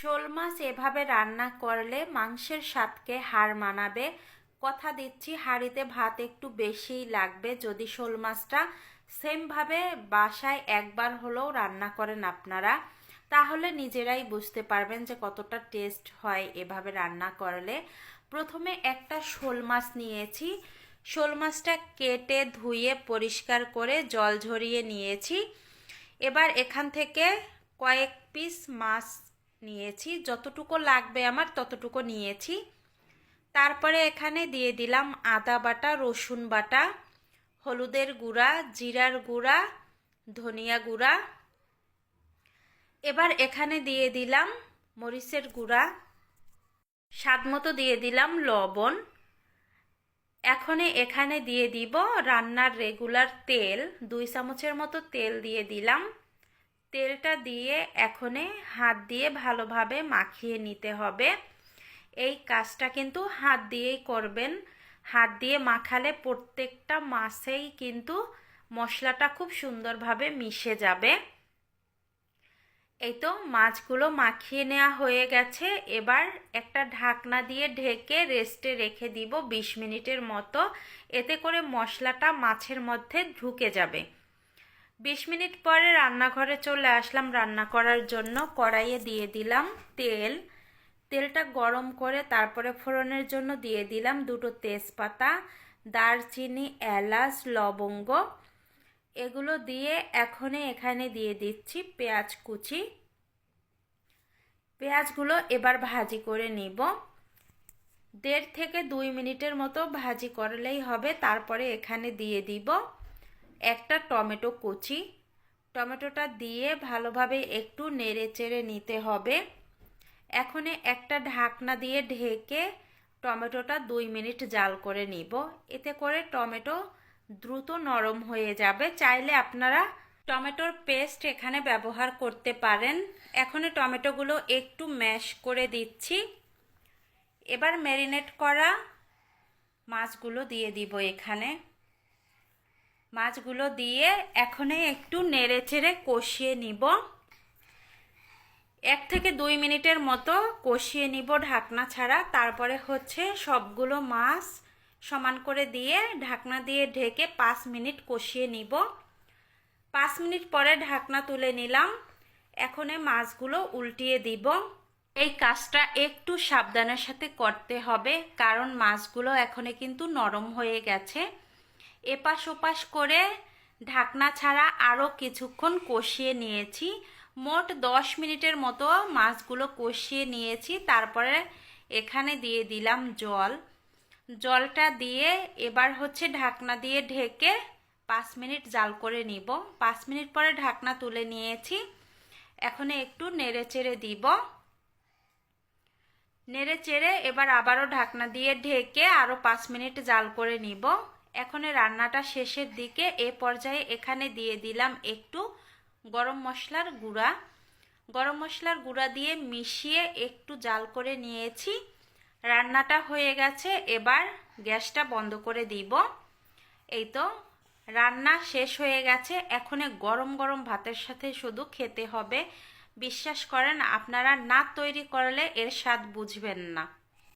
শোল মাছ এভাবে রান্না করলে মাংসের স্বাদকে হার মানাবে। কথা দিচ্ছি, হাঁড়িতে ভাত একটু বেশিই লাগবে যদি শোল মাছটা সেমভাবে বাসায় একবার হলেও রান্না করেন আপনারা, তাহলে নিজেরাই বুঝতে পারবেন যে কতটা টেস্ট হয় এভাবে রান্না করলে। প্রথমে একটা শোল মাছ নিয়েছি। শোল মাছটা কেটে ধুয়ে পরিষ্কার করে জল ঝরিয়ে নিয়েছি। এবার এখান থেকে কয়েক পিস মাছ নিয়েছি, যতটুকু লাগবে আমার ততটুকু নিয়েছি। তারপরে এখানে দিয়ে দিলাম আদা বাটা, রসুন বাটা, হলুদের গুঁড়া, জিরার গুঁড়া, ধনিয়া গুঁড়া। এবার এখানে দিয়ে দিলাম মরিচের গুঁড়া, স্বাদ মতো দিয়ে দিলাম লবণ। এখন এখানে দিয়ে দিব রান্নার রেগুলার তেল, 2 চামচের মতো তেল দিয়ে দিলাম। তেলটা দিয়ে এখন হাত দিয়ে ভালোভাবে মাখিয়ে নিতে হবে। এই কাজটা কিন্তু হাত দিয়েই করবেন। হাত দিয়ে মাখালে প্রত্যেকটা মাছেই কিন্তু মশলাটা খুব সুন্দরভাবে মিশে যাবে। এই তো মাছগুলো মাখিয়ে নেওয়া হয়ে গেছে। এবার একটা ঢাকনা দিয়ে ঢেকে রেস্টে রেখে দিব 20 মিনিটের মতো, এতে করে মশলাটা মাছের মধ্যে ঢুকে যাবে। 20 মিনিট পরে রান্নাঘরে চলে আসলাম রান্না করার জন্য। কড়াইয়ে দিয়ে দিলাম তেল। তেলটা গরম করে তারপরে ফোড়নের জন্য দিয়ে দিলাম 2টো তেজপাতা, দারচিনি, এলাচ, লবঙ্গ। এগুলো দিয়ে এখানে দিয়ে দিচ্ছি পেঁয়াজ কুচি। পেঁয়াজগুলো এবার ভাজি করে নিব। 1.5 থেকে 2 মিনিটের মতো ভাজি করলেই হবে। তারপরে এখানে দিয়ে দিব একটা টমেটো কুচি। টমেটোটা দিয়ে ভালোভাবে একটু নেড়ে চেড়ে নিতে হবে। এখন একটা ঢাকনা দিয়ে ঢেকে টমেটোটা 2 মিনিট জাল করে নিব। এতে করে টমেটো দ্রুত নরম হয়ে যাবে। চাইলে আপনারা টমেটোর পেস্ট এখানে ব্যবহার করতে পারেন। এখন টমেটোগুলো একটু ম্যাশ করে দিচ্ছি। এবার ম্যারিনেট করা মাছগুলো দিয়ে দিব এখানে। মাছগুলো দিয়ে এখন একটু নেড়ে চেড়ে কষিয়ে নিব। 1 থেকে 2 মিনিটের মতো কষিয়ে নিব ঢাকনা ছাড়া। তারপরে সবগুলো মাছ সমান করে দিয়ে ঢাকনা দিয়ে ঢেকে 5 মিনিট কষিয়ে নিব। 5 মিনিট পরে ঢাকনা তুলে নিলাম। এখন মাছগুলো উল্টিয়ে দিব। এই কাজটা একটু সাবধানের সাথে করতে হবে, কারণ মাছগুলো এখন কিন্তু নরম হয়ে গেছে। এপাশ ওপাশ করে ঢাকনা ছাড়া আরও কিছুক্ষণ কষিয়ে নিয়েছি। মোট 10 মিনিটের মতো মাছগুলো কষিয়ে নিয়েছি। তারপরে এখানে দিয়ে দিলাম জল। জলটা দিয়ে এবার ঢাকনা দিয়ে ঢেকে 5 মিনিট জাল করে নিব। 5 মিনিট পরে ঢাকনা তুলে নিয়েছি। এখন একটু নেড়ে চেড়ে দিব। নেড়ে চেড়ে এবার আবারও ঢাকনা দিয়ে ঢেকে আরও 5 মিনিট জাল করে নিব। এখন রান্নাটা শেষের দিকে। এ পর্যায়ে এখানে দিয়ে দিলাম একটু গরম মশলার গুঁড়া। গরম মশলার গুঁড়া দিয়ে মিশিয়ে একটু জাল করে নিয়েছি। রান্নাটা হয়ে গেছে। এবার গ্যাসটা বন্ধ করে দিব। এই তো রান্না শেষ হয়ে গেছে। এখন গরম গরম ভাতের সাথে শুধু খেতে হবে। বিশ্বাস করেন, আপনারা না তৈরি করলে এর স্বাদ বুঝবেন না।